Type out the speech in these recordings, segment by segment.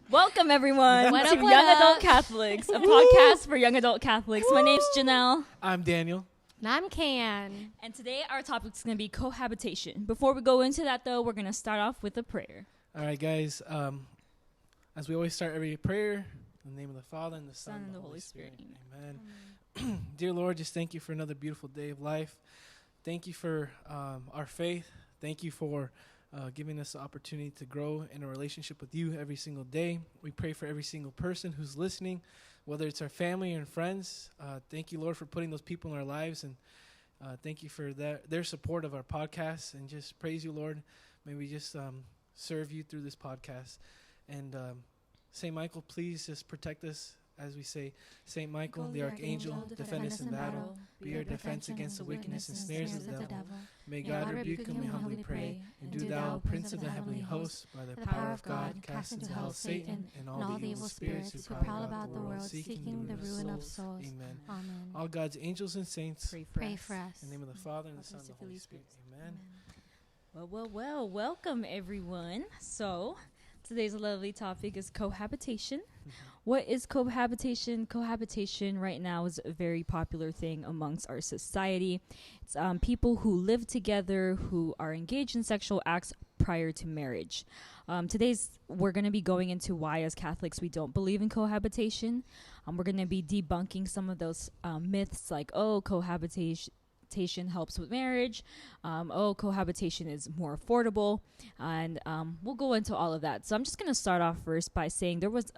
Welcome, everyone, What to up, what Young up? Adult Catholics, a podcast for young adult Catholics. My name's Janelle, I'm Daniel. And I'm Can. and today our topic is going to be cohabitation. Before we go into that, though, we're going to start off with a prayer. All right, guys. As we always start every prayer, in the name of the Father, and the Son, and the Holy Spirit. Amen. Dear Lord, just thank you for another beautiful day of life. Thank you for our faith. Thank you for giving us the opportunity to grow in a relationship with you every single day. We pray for every single person who's listening, whether it's our family or friends. Thank you, Lord, for putting those people in our lives, and thank you for their support of our podcast, and just praise you, Lord. May we just serve you through this podcast. And St. Michael, please just protect us as we say, St. Michael, the Archangel, defend us in battle. Be our defense against the wickedness and snares of the devil. May God rebuke him, we humbly pray. And do thou, Prince of the heavenly hosts, by the power of God, cast into hell Satan and all the evil spirits who prowl about the world, seeking the ruin of souls. Amen. Amen. All God's angels and saints, Pray for us. in the name of the Father, and the Son, and the Holy Spirit. Amen. Well, welcome, everyone. So, today's lovely topic is cohabitation. What is cohabitation? Cohabitation right now is a very popular thing amongst our society. It's people who live together, who are engaged in sexual acts prior to marriage. We're going to be going into why, as Catholics, we don't believe in cohabitation. We're going to be debunking some of those myths like, cohabitation helps with marriage. Cohabitation is more affordable. And we'll go into all of that. So I'm just going to start off first by saying there was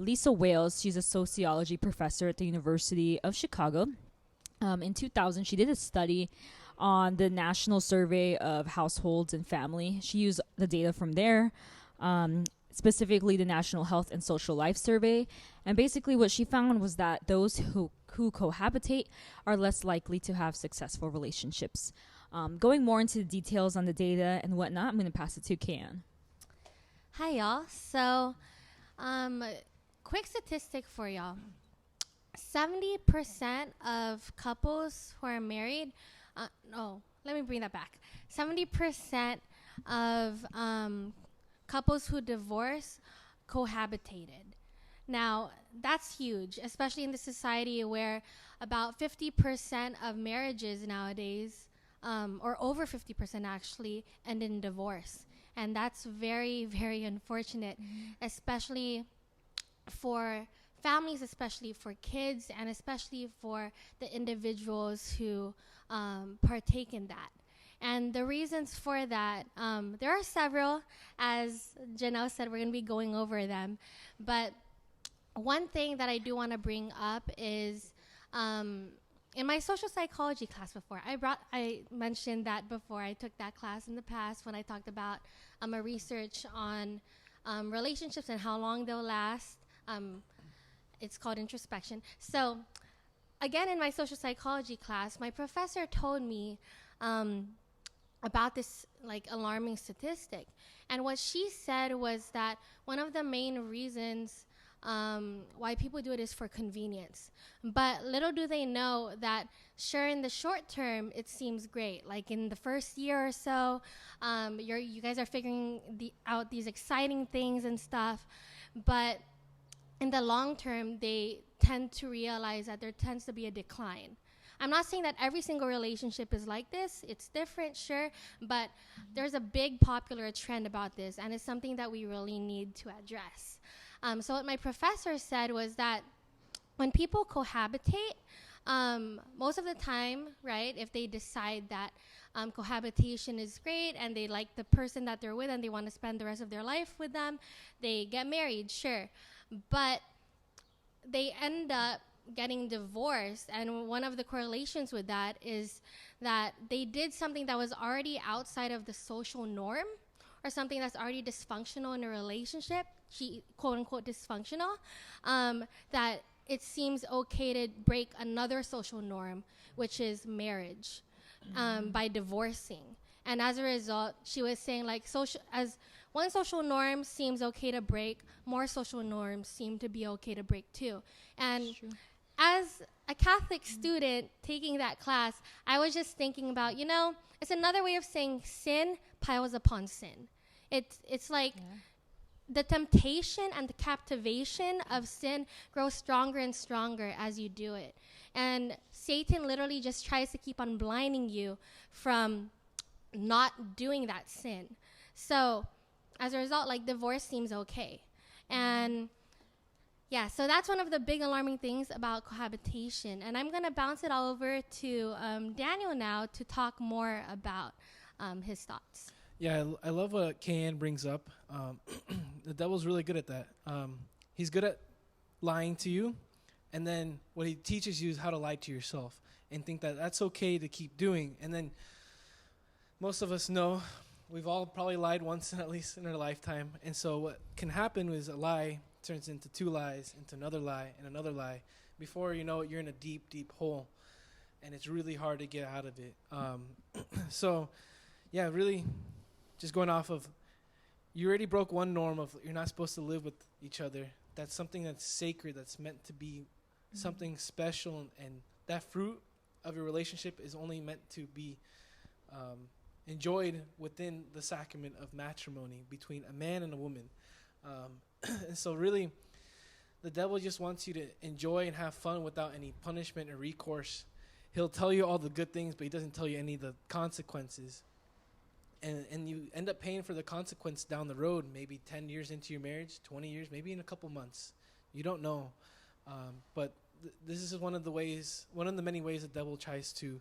Lisa Wales. She's a sociology professor at the University of Chicago. In 2000, she did a study on the National Survey of Households and Family. She used the data from there, specifically the National Health and Social Life Survey. And basically what she found was that those who cohabitate are less likely to have successful relationships. Going more into the details on the data and whatnot, I'm going to pass it to Can. Hi, y'all. So, quick statistic for y'all. 70% of couples who are married, let me bring that back. 70% of couples who divorce cohabitated. Now, that's huge, especially in the society where about 50% of marriages nowadays, or over 50% actually, end in divorce. And that's very, very unfortunate, especially for families, especially for kids, and especially for the individuals who partake in that. And the reasons for that, there are several. As Janelle said, we're going to be going over them. But one thing that I do want to bring up is in my social psychology class before, I mentioned that before. I took that class in the past when I talked about a research on relationships and how long they'll last. It's called introspection. So again, in my social psychology class, my professor told me about this alarming statistic. And what she said was that one of the main reasons why people do it is for convenience. But little do they know that, sure, in the short term, it seems great. Like in the first year or so, you guys are figuring out these exciting things and stuff. But in the long term, they tend to realize that there tends to be a decline. I'm not saying that every single relationship is like this. It's different, sure, but there's a big popular trend about this, and it's something that we really need to address. So what my professor said was that when people cohabitate, most of the time, right, if they decide that cohabitation is great and they like the person that they're with and they want to spend the rest of their life with them, they get married, sure. But they end up getting divorced, and one of the correlations with that is that they did something that was already outside of the social norm, or something that's already dysfunctional in a relationship, quote unquote dysfunctional, that it seems okay to break another social norm, which is marriage, by divorcing. And as a result, she was saying as one social norm seems okay to break, more social norms seem to be okay to break too. And as a Catholic student taking that class, I was just thinking about, it's another way of saying sin piles upon sin. It's like the temptation and the captivation of sin grows stronger and stronger as you do it. And Satan literally just tries to keep on blinding you from not doing that sin. So as a result, like, divorce seems okay. And yeah, so that's one of the big alarming things about cohabitation. And I'm going to bounce it all over to Daniel now to talk more about his thoughts. Yeah, I love what Kayan brings up. The devil's really good at that. He's good at lying to you. And then what he teaches you is how to lie to yourself and think that that's okay to keep doing. And then most of us know we've all probably lied once, at least in our lifetime. And so what can happen is a lie turns into two lies, into another lie, and another lie. Before you know it, you're in a deep, deep hole. And it's really hard to get out of it. So, yeah, really just going off of, you already broke one norm of you're not supposed to live with each other. That's something that's sacred, that's meant to be something special. And that fruit of your relationship is only meant to be enjoyed within the sacrament of matrimony between a man and a woman. And so really, the devil just wants you to enjoy and have fun without any punishment or recourse. He'll tell you all the good things, but he doesn't tell you any of the consequences. And you end up paying for the consequence down the road, maybe 10 years into your marriage, 20 years, maybe in a couple months. You don't know. But this is one of the many ways the devil tries to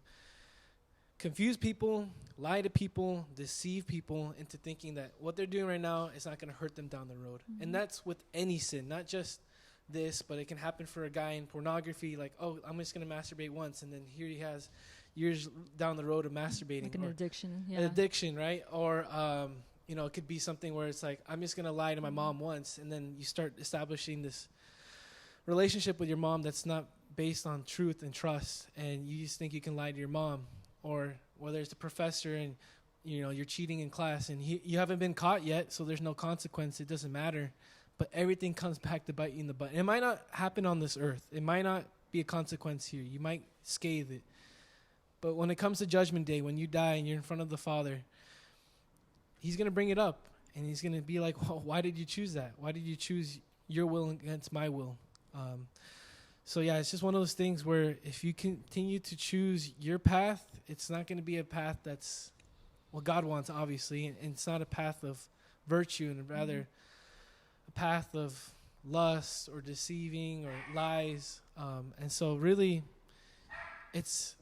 confuse people, lie to people, deceive people into thinking that what they're doing right now is not going to hurt them down the road. Mm-hmm. And that's with any sin, not just this, but it can happen for a guy in pornography, like, oh, I'm just going to masturbate once, and then here he has years down the road of masturbating. Like an addiction, yeah. An addiction, right? Or, it could be something where it's like, I'm just going to lie to my mom once, and then you start establishing this relationship with your mom that's not based on truth and trust, and you just think you can lie to your mom. Or whether it's the professor and, you're cheating in class and you haven't been caught yet, so there's no consequence. It doesn't matter. But everything comes back to bite you in the butt. And it might not happen on this earth. It might not be a consequence here. You might scathe it. But when it comes to Judgment Day, when you die and you're in front of the Father, he's going to bring it up. And he's going to be like, well, why did you choose that? Why did you choose your will against my will? So, yeah, it's just one of those things where if you continue to choose your path, it's not going to be a path that's what God wants, obviously. And it's not a path of virtue, and rather a path of lust or deceiving or lies. And so really it's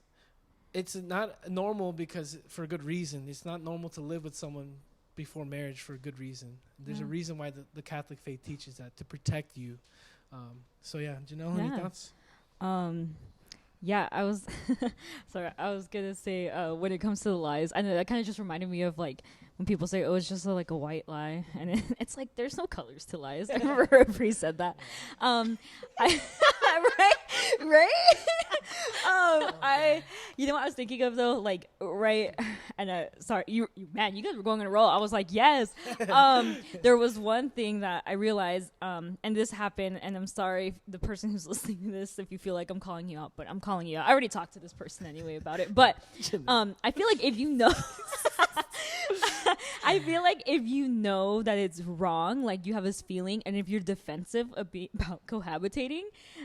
not normal because for a good reason. It's not normal to live with someone before marriage for a good reason. There's a reason why the Catholic faith teaches that, to protect you. So yeah, Janelle, any thoughts? Yeah, I was sorry. I was gonna say when it comes to the lies, I know that kind of just reminded me of like when people say, "Oh, it's just like a white lie," and it's like there's no colors to lies. I remember Bree said that. Right. You know what I was thinking of though, like and sorry, you man, you guys were going on a roll. I was like, yes. There was one thing that I realized, and this happened, and I'm sorry the person who's listening to this if you feel like I'm calling you out, but I'm calling you out. I already talked to this person anyway about it, but I feel like if you know. I feel like if you know that it's wrong, like you have this feeling, and if you're defensive about cohabitating,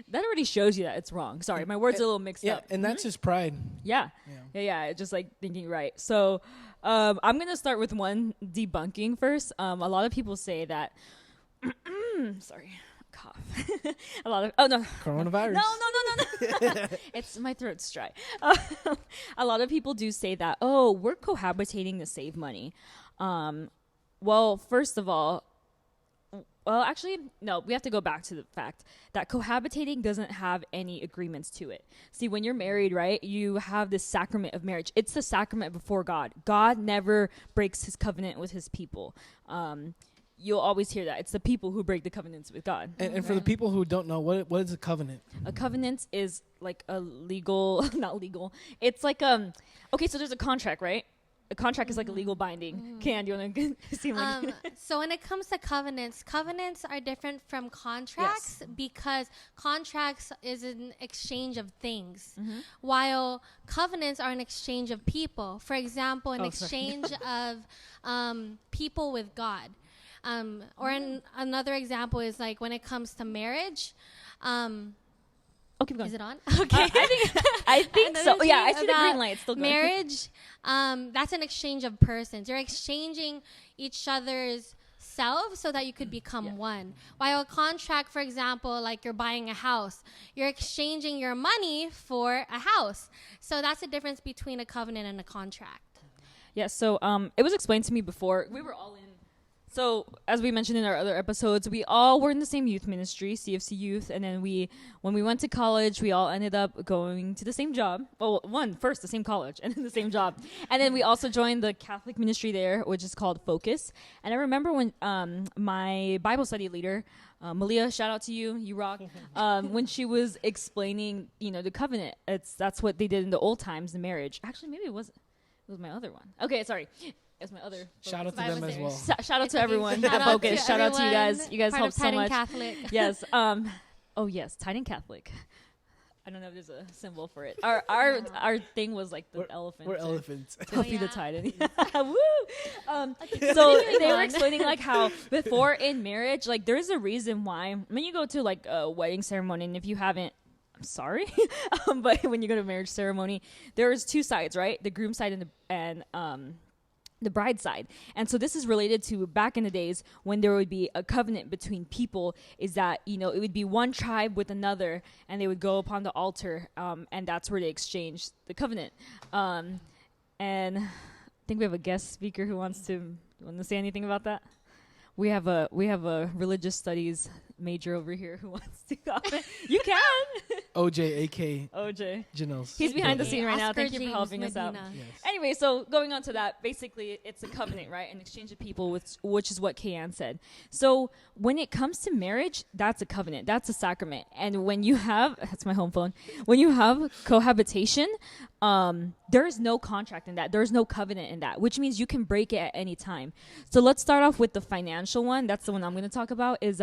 that already shows you that it's wrong. Sorry, my words are a little mixed up. And that's just pride. Yeah. Just like thinking right. So I'm going to start with one debunking first. A lot of people say that, sorry, cough. Coronavirus. No. It's my throat's dry. A lot of people do say that, we're cohabitating to save money. Well, first of all, actually, no, we have to go back to the fact that cohabitating doesn't have any agreements to it. See, when you're married, right, you have this sacrament of marriage. It's the sacrament before God. God never breaks his covenant with his people. You'll always hear that. It's the people who break the covenants with God. And for the people who don't know, what is a covenant? A covenant is like a legal, not legal. It's like, okay, so there's a contract, right? A contract is like a legal binding. Can do you want to seem like? So when it comes to covenants are different from contracts because contracts is an exchange of things, while covenants are an exchange of people. For example, an exchange of people with God. Another example is like when it comes to marriage. Keep going. Is it on? Okay. I think so. Yeah, I see the green light. It's still going. Marriage, that's an exchange of persons. You're exchanging each other's self so that you could become one. While a contract, for example, like you're buying a house, you're exchanging your money for a house. So that's the difference between a covenant and a contract. Yeah, so it was explained to me before. We were all in. So as we mentioned in our other episodes, we all were in the same youth ministry, CFC Youth, and then when we went to college, we all ended up going to the same job. Well, first the same college and then the same job, and then we also joined the Catholic ministry there, which is called Focus. And I remember when my Bible study leader, Malia, shout out to you, you rock. When she was explaining, the covenant, that's what they did in the old times, the marriage. Actually, maybe it was my other one. Okay, sorry. It's my other. Shout out to them as well. Shout out to everyone at Focus. Shout out to you guys. You guys help so much. Catholic. Yes. Oh yes, Titan Catholic. I don't know if there's a symbol for it. Our thing was like the elephant. We're elephants. Kofi the Titan. Woo. So they were explaining like how before in marriage, like there's a reason why when you go to like a wedding ceremony, and if you haven't. I'm sorry, but when you go to a marriage ceremony, there's two sides, right? The groom side and the bride side. And so this is related to back in the days when there would be a covenant between people, is that, it would be one tribe with another, and they would go upon the altar, and that's where they exchange the covenant. And I think we have a guest speaker who wants to say anything about that. We have a religious studies major over here who wants to comment. You can. OJ, a.k.a. OJ. Janelle's. He's behind the scene right now. Oscar Thank you for helping us out. Yes. Anyway, so going on to that, basically it's a covenant, right? An exchange of people, which is what Kayan said. So when it comes to marriage, that's a covenant. That's a sacrament. And when you have, that's my home phone, when you have cohabitation, there is no contract in that. There's no covenant in that, which means you can break it at any time. So let's start off with the financial one. That's the one I'm going to talk about is,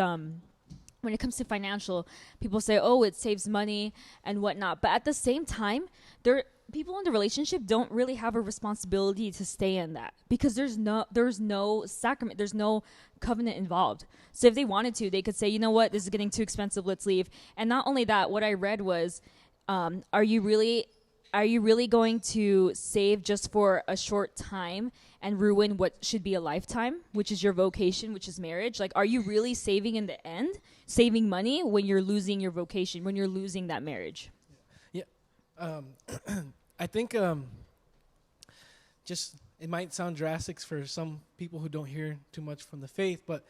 when it comes to financial, people say, oh, it saves money and whatnot. But at the same time, people in the relationship don't really have a responsibility to stay in that because there's no sacrament, there's no covenant involved. So if they wanted to, they could say, you know what, this is getting too expensive, let's leave. And not only that, what I read was, are you really going to save just for a short time and ruin what should be a lifetime, which is your vocation, which is marriage? Like, are you really saving in the end, saving money when you're losing your vocation, when you're losing that marriage? Yeah. I think just it might sound drastic for some people who don't hear too much from the faith, but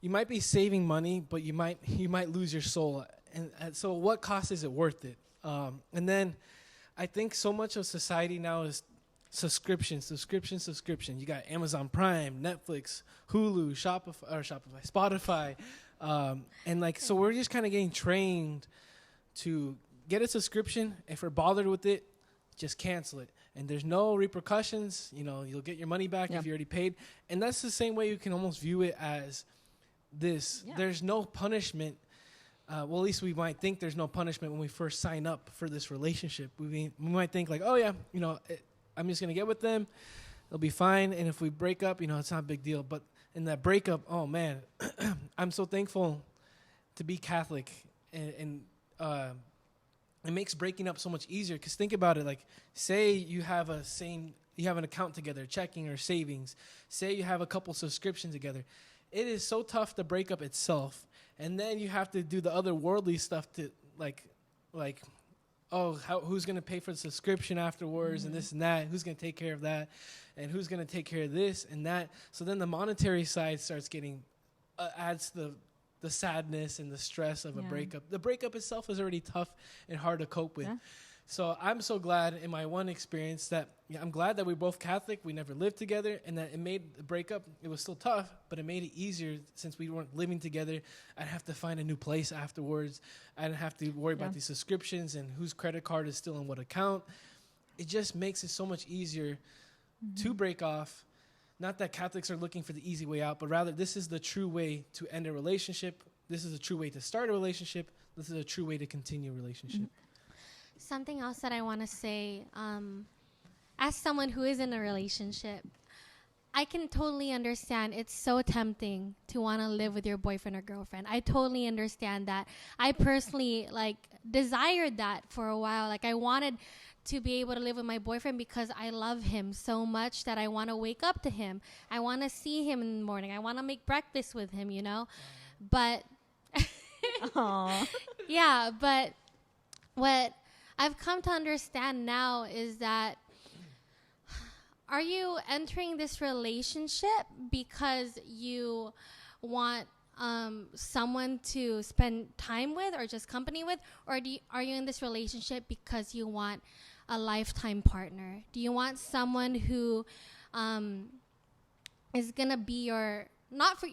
you might be saving money, but you might lose your soul. And so what cost is it worth it? And then I think so much of society now is subscription. You got Amazon Prime, Netflix, Hulu, Spotify. And like, so we're just kind of getting trained to get a subscription. If we're bothered with it, just cancel it. And there's no repercussions. You'll get your money back if you already paid. And that's the same way you can almost view it as this. Yeah. There's no punishment. Well, at least we might think there's no punishment when we first sign up for this relationship. We might think like, oh yeah, I'm just going to get with them. It'll be fine. And if we break up, it's not a big deal. But in that breakup, oh man, I'm so thankful to be Catholic. And it makes breaking up so much easier. Because think about it, like say you have an account together, checking or savings. Say you have a couple subscriptions together. It is so tough to break up itself. And then you have to do the other worldly stuff to like, who's going to pay for the subscription afterwards and this and that? Who's going to take care of that? And who's going to take care of this and that? So then the monetary side starts getting, adds the sadness and the stress of a breakup. The breakup itself is already tough and hard to cope with. Yeah. So I'm so glad in my one experience that I'm glad that we're both Catholic. We never lived together, and that it made the breakup. It was still tough, but it made it easier since we weren't living together. I'd have to find a new place afterwards. I didn't have to worry about these subscriptions and whose credit card is still in what account. It just makes it so much easier to break off. Not that Catholics are looking for the easy way out, but rather this is the true way to end a relationship. This is a true way to start a relationship. This is a true way to continue a relationship. Something else that I want to say, as someone who is in a relationship, I can totally understand. It's so tempting to want to live with your boyfriend or girlfriend. I totally understand that. I personally desired that for a while. I wanted to be able to live with my boyfriend because I love him so much that I want to wake up to him. I want to see him in the morning. I want to make breakfast with him, But yeah, but what I've come to understand now is that, are you entering this relationship because you want someone to spend time with or just company with? Or are you in this relationship because you want a lifetime partner? Do you want someone who is going to be not for...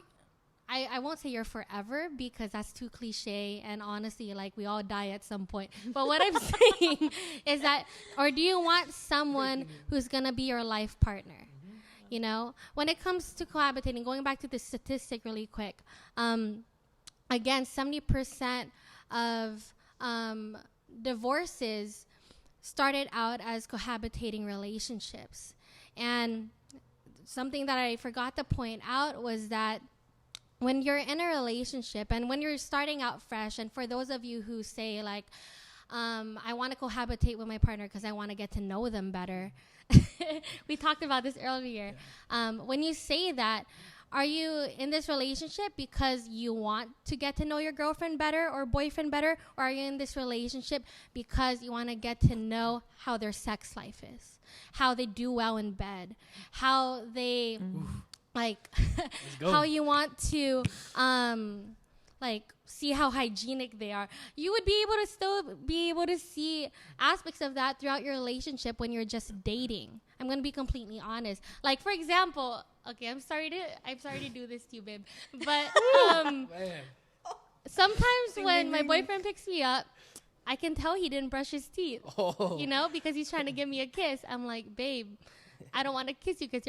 I won't say you're forever because that's too cliche, and honestly, we all die at some point. But what I'm saying is that, or do you want someone who's going to be your life partner? When it comes to cohabitating, going back to the statistic really quick, again, 70% of divorces started out as cohabitating relationships. And something that I forgot to point out was that when you're in a relationship and when you're starting out fresh, and for those of you who say I want to cohabitate with my partner because I want to get to know them better. We talked about this earlier. Yeah. When you say that, are you in this relationship because you want to get to know your girlfriend better or boyfriend better? Or are you in this relationship because you want to get to know how their sex life is, how they do well in bed, how they... how you want to see how hygienic they are. You would be able to still be able to see aspects of that throughout your relationship when you're just dating. I'm going to be completely honest. For example, okay, I'm sorry to do this to you, babe. But sometimes when my boyfriend picks me up, I can tell he didn't brush his teeth. Because he's trying to give me a kiss. I'm like, babe, I don't want to kiss you because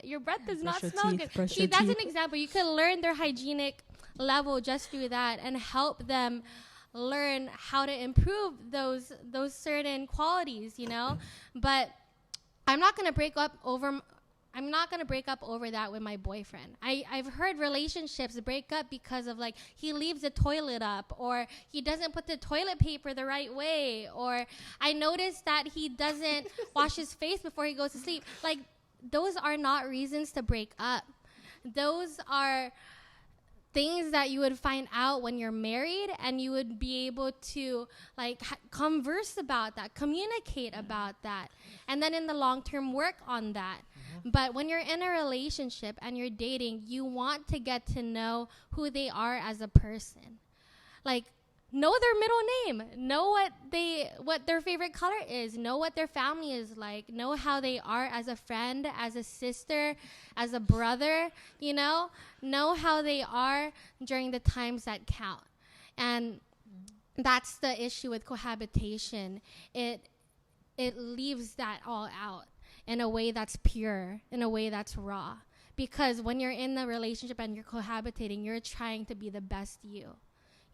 your breath does not smell good. See, that's an example. You can learn their hygienic level just through that and help them learn how to improve those certain qualities, But I'm not going to break up over that with my boyfriend. I've heard relationships break up because of he leaves the toilet up, or he doesn't put the toilet paper the right way, or I noticed that he doesn't wash his face before he goes to sleep. Those are not reasons to break up. Those are things that you would find out when you're married, and you would be able to converse about that, communicate about that, and then in the long term work on that. But when you're in a relationship and you're dating, you want to get to know who they are as a person. Know their middle name, know what their favorite color is, know what their family is like, know how they are as a friend, as a sister, as a brother, know how they are during the times that count. And that's the issue with cohabitation. It leaves that all out in a way that's pure, in a way that's raw. Because when you're in a relationship and you're cohabitating, you're trying to be the best you.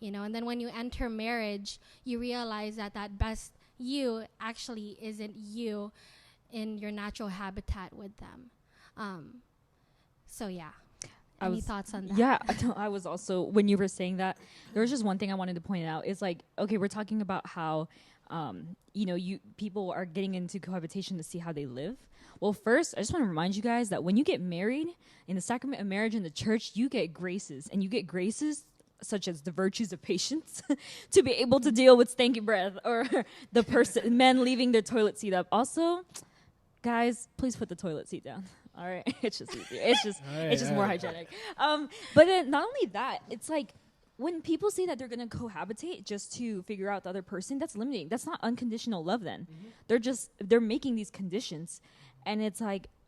And then when you enter marriage, you realize that best you actually isn't you in your natural habitat with them. So yeah. Any thoughts on that? Yeah, I was also, when you were saying that, there was just one thing I wanted to point out. It's okay, we're talking about how, people are getting into cohabitation to see how they live. Well, first, I just want to remind you guys that when you get married, in the sacrament of marriage in the church, you get graces, and you get graces such as the virtues of patience to be able to deal with stanky breath, or men leaving their toilet seat up. Also, guys, please put the toilet seat down. All right, it's just easier. It's just more hygienic. But then not only that, it's when people say that they're going to cohabitate just to figure out the other person, that's limiting. That's not unconditional love then. They're making these conditions, and it's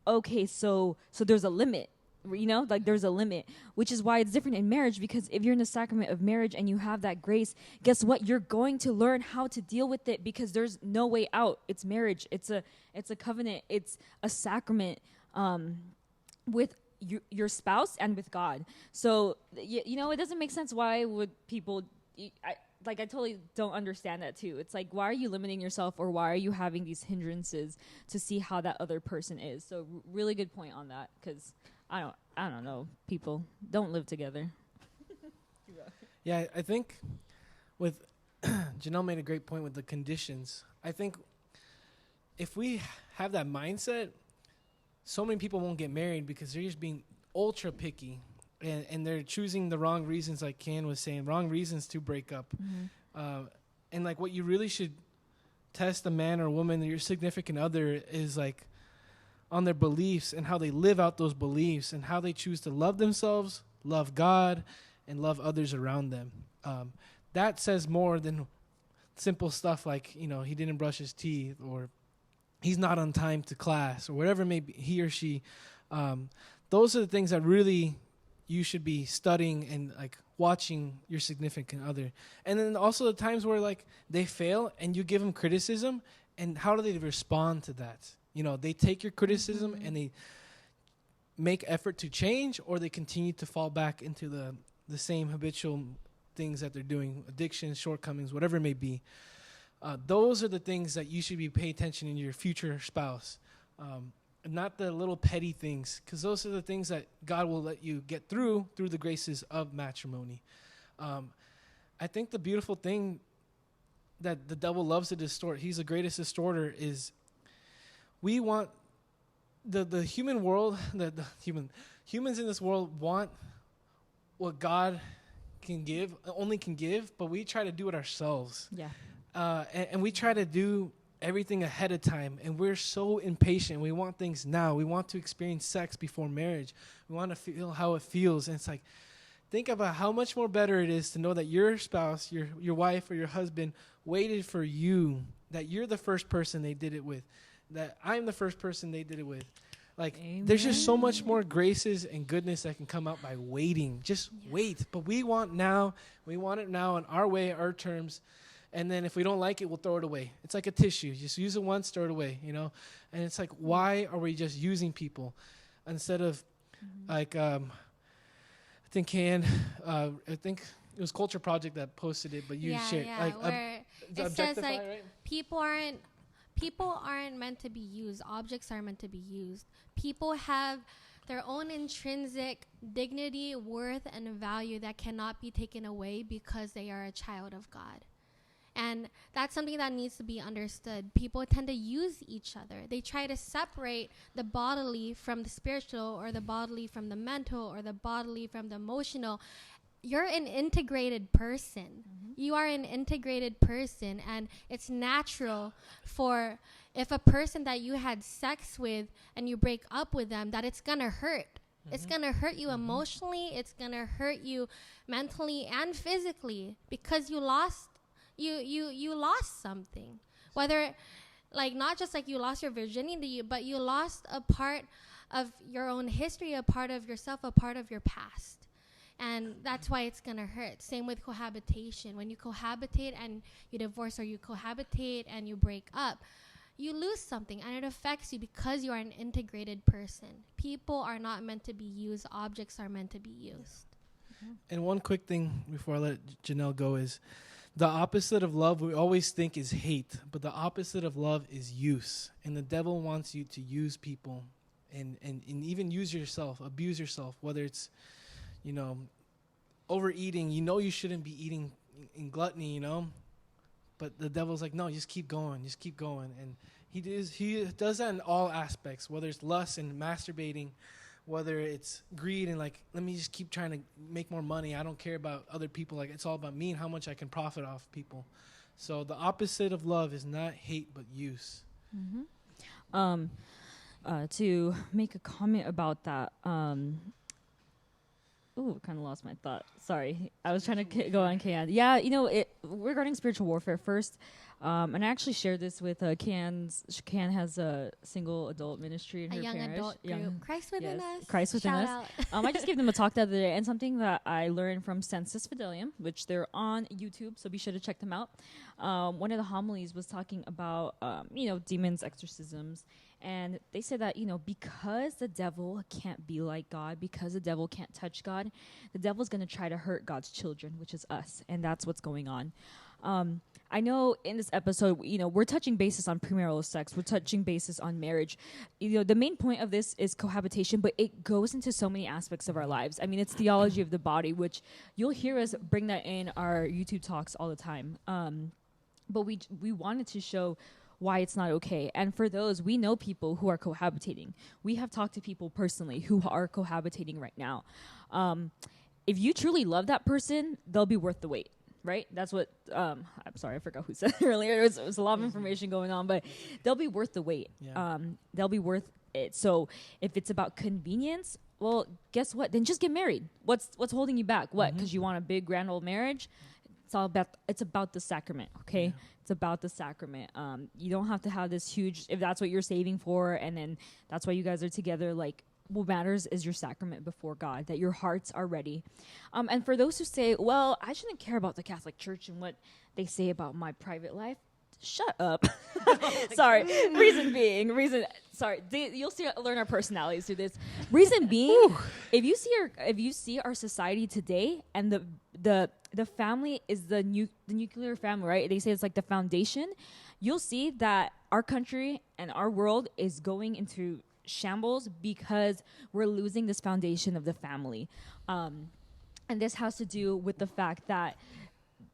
okay, so there's a limit. There's a limit, which is why it's different in marriage, because if you're in the sacrament of marriage and you have that grace, guess what? You're going to learn how to deal with it, because there's no way out. It's marriage. It's a covenant. It's a sacrament with your spouse and with God. So, it doesn't make sense. Why would people... like I totally don't understand that too. It's like, why are you limiting yourself, or why are you having these hindrances to see how that other person is? So really good point on that, because I don't know, people don't live together. Yeah, I think with Janelle made a great point with the conditions. I think if we have that mindset, so many people won't get married because they're just being ultra picky, and they're choosing the wrong reasons, like Ken was saying, wrong reasons to break up. And like what you really should test a man or woman, your significant other, is like on their beliefs and how they live out those beliefs and how they choose to love themselves, love God, and love others around them. That says more than simple stuff like, you know, he didn't brush his teeth, or he's not on time to class, or whatever may be, he or she. Those are the things that really you should be studying and like watching your significant other. And then also the times where like they fail and you give them criticism, and how do they respond to that? You know, they take your criticism and they make effort to change, or they continue to fall back into the same habitual things that they're doing, addictions, shortcomings, whatever it may be. Those are the things that you should be paying attention in your future spouse, not the little petty things, because those are the things that God will let you get through the graces of matrimony. I think the beautiful thing that the devil loves to distort, he's the greatest distorter, is we want the human world, humans in this world want what God only can give, but we try to do it ourselves. Yeah. And we try to do everything ahead of time, and we're so impatient. We want things now. We want to experience sex before marriage. We want to feel how it feels. And it's like, think about how much more better it is to know that your spouse, your wife or your husband waited for you, that you're the first person they did it with, that I'm the first person they did it with. Like, Amen. There's just so much more graces and goodness that can come out by waiting. Just wait. But we want now. We want it now on our way, our terms. And then if we don't like it, we'll throw it away. It's like a tissue. Just use it once, throw it away, you know? And it's like, why are we just using people instead of, like, I think it was Culture Project that posted it, but you shared. Yeah, like, where it says, like, right? people aren't meant to be used. Objects are meant to be used. People have their own intrinsic dignity, worth, and value that cannot be taken away because they are a child of God. And that's something that needs to be understood. People tend to use each other. They try to separate the bodily from the spiritual, or the bodily from the mental, or the bodily from the emotional. You're an integrated person. You are an integrated person, and it's natural for, if a person that you had sex with and you break up with them, that it's gonna hurt. It's gonna hurt you emotionally. It's gonna hurt you mentally and physically, because you lost something. Whether, like, not just like you lost your virginity, but you lost a part of your own history, a part of yourself, a part of your past. And that's why it's gonna hurt. Same with cohabitation. When you cohabitate and you divorce, or you cohabitate and you break up, you lose something, and it affects you because you are an integrated person. People are not meant to be used. Objects are meant to be used. And one quick thing before I let Janelle go is, the opposite of love we always think is hate, but the opposite of love is use. And the devil wants you to use people and even use yourself, abuse yourself, whether it's, you know, overeating. You know you shouldn't be eating in gluttony, you know, but the devil's like, no, just keep going. And he does that in all aspects, whether it's lust and masturbating, whether it's greed and like, let me just keep trying to make more money. I don't care about other people. Like, it's all about me and how much I can profit off people. So the opposite of love is not hate, but use. To make a comment about that, kind of lost my thought. Sorry. I was trying to go on Can. Yeah, you know, regarding spiritual warfare first, and I actually shared this with Can has a single adult ministry in her young parish. Adult group. Christ Within Us. Christ Within Shout Us. out. I just gave them a talk the other day, and something that I learned from Sensus Fidelium, which they're on YouTube, so be sure to check them out. One of the homilies was talking about, demons, exorcisms, And they say that, because the devil can't be like God, because the devil can't touch God, the devil's going to try to hurt God's children, which is us. And that's what's going on. I know in this episode, we're touching bases on premarital sex. We're touching bases on marriage. The main point of this is cohabitation, but it goes into so many aspects of our lives. I mean, it's theology of the body, which you'll hear us bring that in our YouTube talks all the time. But we wanted to show why it's not okay. And for those, we know people who are cohabitating. We have talked to people personally who are cohabitating right now. If you truly love that person, they'll be worth the wait, right? That's what, I'm sorry, I forgot who said it earlier. It was a lot of information going on, but they'll be worth the wait. Yeah. They'll be worth it. So if it's about convenience, well, guess what? Then just get married. What's holding you back? What? Because you want a big grand old marriage? It's about the sacrament, okay? Yeah. It's about the sacrament. You don't have to have this huge, if that's what you're saving for, and then that's why you guys are together. Like, what matters is your sacrament before God, that your hearts are ready. And for those who say, well, I shouldn't care about the Catholic Church and what they say about my private life, shut up. Sorry. You'll learn our personalities through this. Reason being, if you see our society today, and the family is the nuclear family, right? They say it's like the foundation. You'll see that our country and our world is going into shambles because we're losing this foundation of the family. And this has to do with the fact that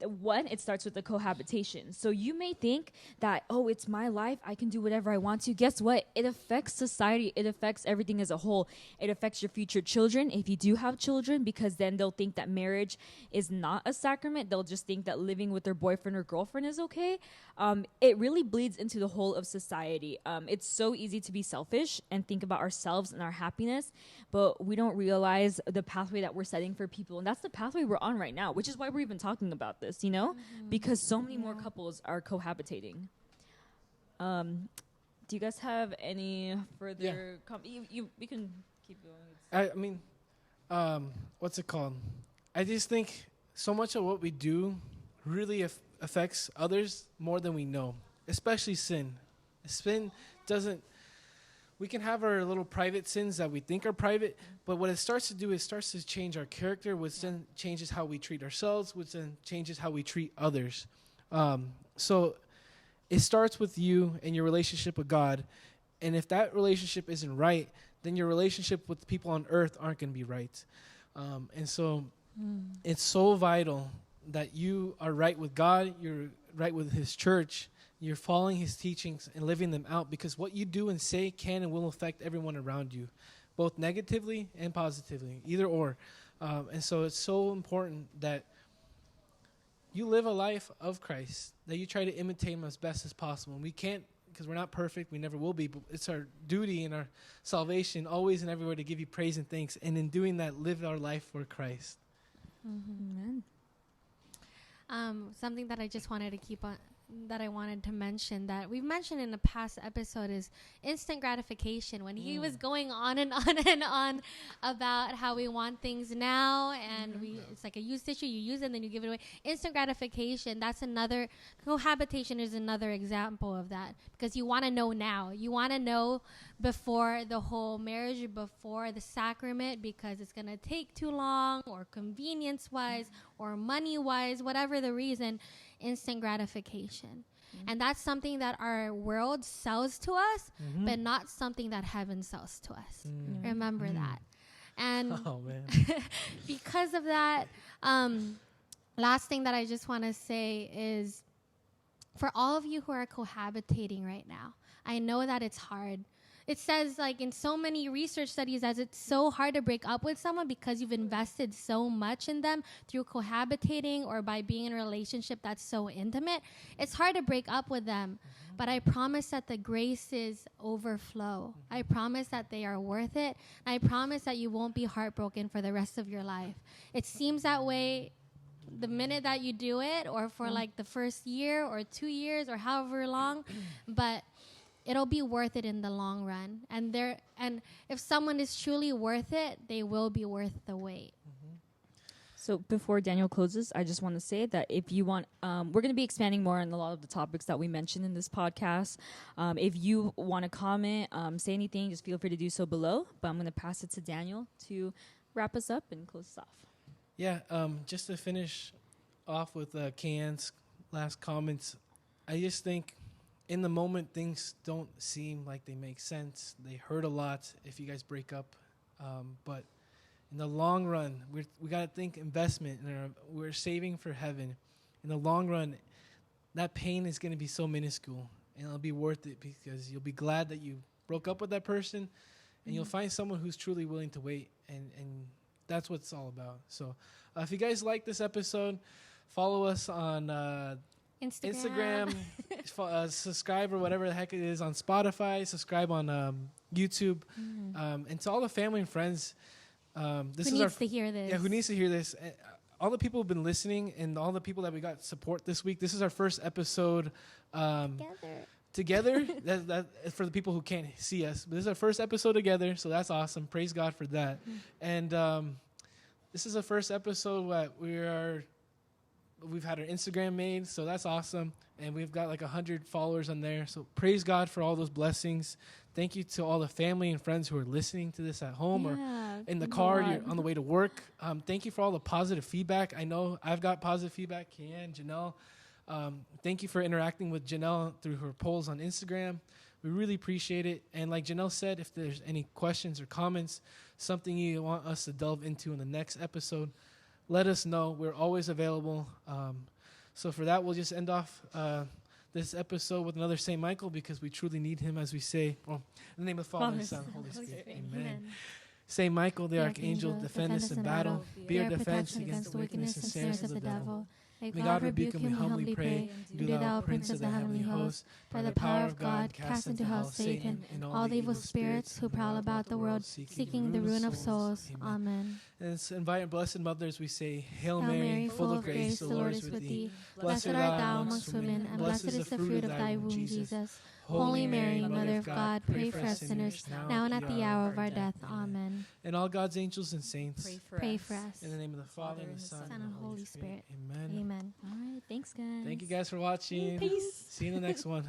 it starts with the cohabitation. So you may think that, it's my life, I can do whatever I want to. Guess what? It affects society. It affects everything as a whole. It affects your future children, if you do have children, because then they'll think that marriage is not a sacrament. They'll just think that living with their boyfriend or girlfriend is okay. It really bleeds into the whole of society. It's so easy to be selfish and think about ourselves and our happiness, but we don't realize the pathway that we're setting for people. And that's the pathway we're on right now, which is why we're even talking about this, because so many more couples are cohabitating. Do you guys have any further we can keep going. I mean, what's it called? I just think so much of what we do really affects others more than we know, especially sin. Sin doesn't... We can have our little private sins that we think are private, but what it starts to do is starts to change our character, which then changes how we treat ourselves, which then changes how we treat others. So it starts with you and your relationship with God. And if that relationship isn't right, then your relationship with the people on earth aren't going to be right. And so it's so vital that you are right with God, you're right with his church, you're following his teachings and living them out, because what you do and say can and will affect everyone around you, both negatively and positively, either or. And so it's so important that you live a life of Christ, that you try to imitate him as best as possible. And we can't, because we're not perfect, we never will be, but it's our duty and our salvation always and everywhere to give you praise and thanks. And in doing that, live our life for Christ. Amen. Something that I just wanted to keep on, that I wanted to mention, that we've mentioned in a past episode, is instant gratification. When he was going on and on and on about how we want things now, and it's like a used issue, you use it and then you give it away. Instant gratification, cohabitation is another example of that, because you want to know now. You want to know before the whole marriage, before the sacrament, because it's going to take too long, or convenience-wise, or money-wise, whatever the reason. Instant gratification. And that's something that our world sells to us, but not something that heaven sells to us. Remember that. And because of that, last thing that I just want to say is, for all of you who are cohabitating right now, I know that it's hard. It says, like, in so many research studies, that it's so hard to break up with someone because you've invested so much in them through cohabitating or by being in a relationship that's so intimate. It's hard to break up with them. But I promise that the graces overflow. I promise that they are worth it. I promise that you won't be heartbroken for the rest of your life. It seems that way the minute that you do it, or for like the first year or 2 years or however long, but it'll be worth it in the long run. And if someone is truly worth it, they will be worth the wait. So before Daniel closes, I just want to say that if you want, we're going to be expanding more on a lot of the topics that we mentioned in this podcast. If you want to comment, say anything, just feel free to do so below. But I'm going to pass it to Daniel to wrap us up and close us off. Yeah, just to finish off with Kian's last comments, I just think in the moment things don't seem like they make sense. They hurt a lot if you guys break up, but in the long run, we got to think investment. We're saving for heaven. In the long run, that pain is going to be so minuscule, and it'll be worth it because you'll be glad that you broke up with that person, and you'll find someone who's truly willing to wait, and that's what it's all about. So if you guys like this episode, follow us on Instagram subscribe or whatever the heck it is on Spotify, subscribe on YouTube, and to all the family and friends. This who is needs to hear this? Yeah, who needs to hear this? All the people who've been listening and all the people that we got support this week. This is our first episode together. that for the people who can't see us. But this is our first episode together, so that's awesome. Praise God for that. And this is the first episode that we've had our Instagram made, so that's awesome. And we've got like 100 followers on there. So praise God for all those blessings. Thank you to all the family and friends who are listening to this at home or in the car, you're on the way to work. Thank you for all the positive feedback. I know I've got positive feedback. Kian, Janelle. Thank you for interacting with Janelle through her polls on Instagram. We really appreciate it. And like Janelle said, if there's any questions or comments, something you want us to delve into in the next episode, let us know. We're always available. So for that, we'll just end off this episode with another St. Michael because we truly need him, as we say. In the name of the Father, and Son, and Holy Spirit. Amen. St. Michael, the Archangel, defend us in battle. Be our defense against the wickedness and snares of the devil. May God rebuke him, we humbly pray. Do thou, Prince of the heavenly host, by the power of God, cast into hell Satan and all the evil spirits who prowl about the world, seeking the ruin of souls. Amen. And let's invite our blessed mothers. We say, Hail Mary, full of grace, the Lord is with thee. Blessed art thou amongst women, and blessed is the fruit of thy womb, Jesus. Holy Mary, Mother of God, pray for us sinners, now and at the hour of our death. Amen. And all God's angels and saints, pray for us. In the name of the Father, and the Son, and the Holy Spirit. Amen. Amen. All right. Thanks, guys. Thank you guys for watching. Peace. See you in the next one.